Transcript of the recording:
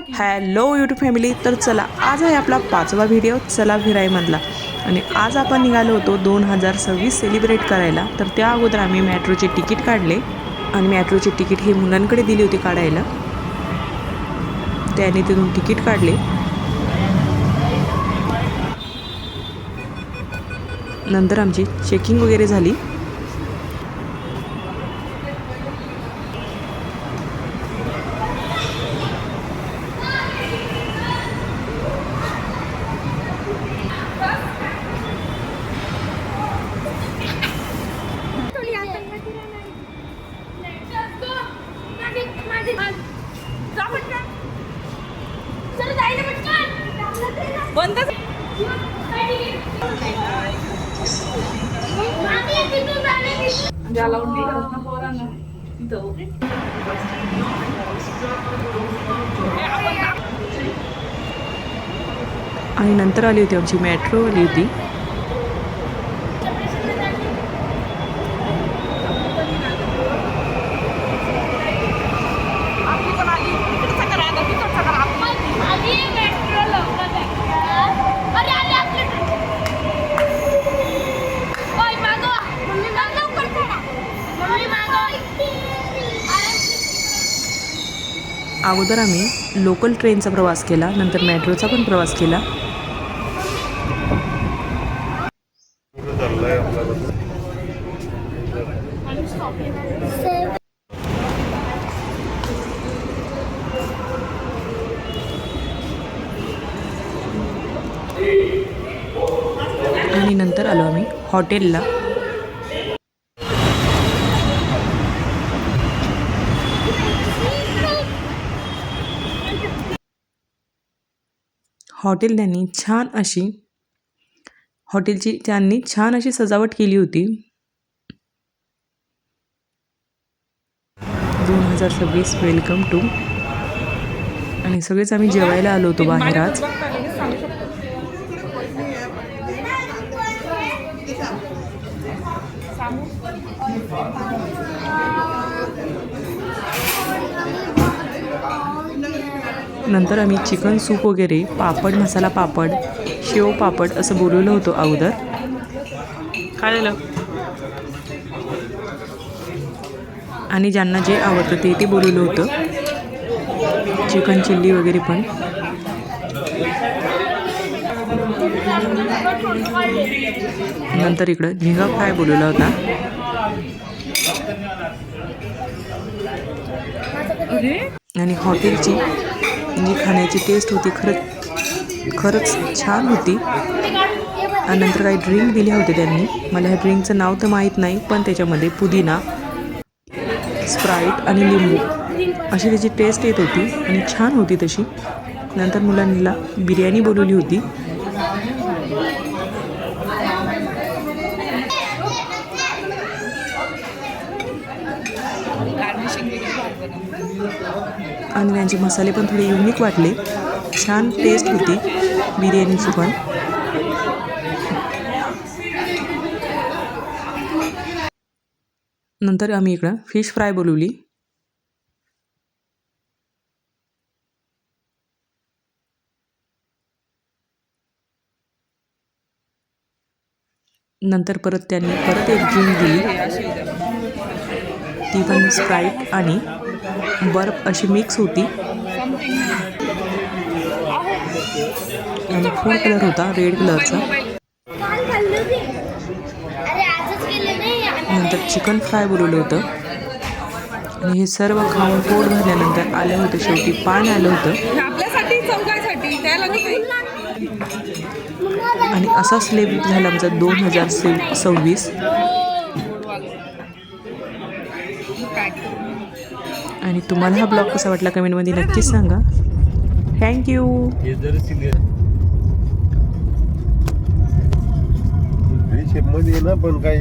Hello YouTube family. तर चला, आज आहे आपला 5वा व्हिडिओ चला फिरायमधला. आणि आज आपण निघालो होतो 2026 सेलिब्रेट करायला. तर त्या अगोदर आम्ही मेट्रोचे तिकीट काढले आणि मेट्रोचे तिकीट हे मुलांकडे दिली होती काढायला. त्याने तिथून तिकीट काढले. नंतर आमची चेकिंग वगैरे झाली. आणि नंतर आली होती आमची मेट्रो आली होती. अगोदर आम्ही लोकल ट्रेनचा प्रवास केला, नंतर मेट्रोचा पण प्रवास केला. आणि नंतर आलो आम्ही हॉटेलला. हॉटेल त्यांनी छान अशी सजावट केली होती. 2026 वेलकम टू. आणि सगळेच आम्ही जेवायला आलो होतो बाहेर आज. नंतर आम्ही चिकन सूप वगैरे, पापड, मसाला पापड, शेव पापड असं बोलवलं होतं अगोदर. काय झालं? आणि ज्यांना जे आवडतं ते बोलवलं होतं. चिकन चिल्ली वगैरे पण. नंतर इकडं झिंगा फ्राय बोलवला होता. आणि हॉटेलची जी खाण्याची टेस्ट होती खरंच छान होती. आणि नंतर काही ड्रिंक दिले होते त्यांनी. मला ह्या ड्रिंकचं नाव तर माहीत नाही, पण त्याच्यामध्ये पुदिना, स्प्राईट आणि लिंबू अशी त्याची टेस्ट येत होती आणि छान होती तशी. नंतर मुलांना बिर्याणी बोलवली होती. आणि त्यांचे मसाले पण थोडे युनिक वाटले. छान टेस्ट होती बिर्याणीची पण. नंतर आम्ही इकडं फिश फ्राय बोलवली. नंतर त्यांनी परत एक ड्रिंक दिली. ती पण स्प्राईट आणि बर्फ अशी मिक्स होती. आणि फूड कलर होता रेड कलरचा. नंतर चिकन फ्राय बोलवलं होतं. आणि हे सर्व खाऊन पोट भरल्यानंतर आलं होतं शेवटी पान आलं होतं. आणि असा सेलिब्रेट झाला आमचा 2026. आणि तुम्हाला हा ब्लॉग कसा वाटला कमेंटमध्ये नक्कीच सांगा. थँक्यू. मध्ये ना पण काय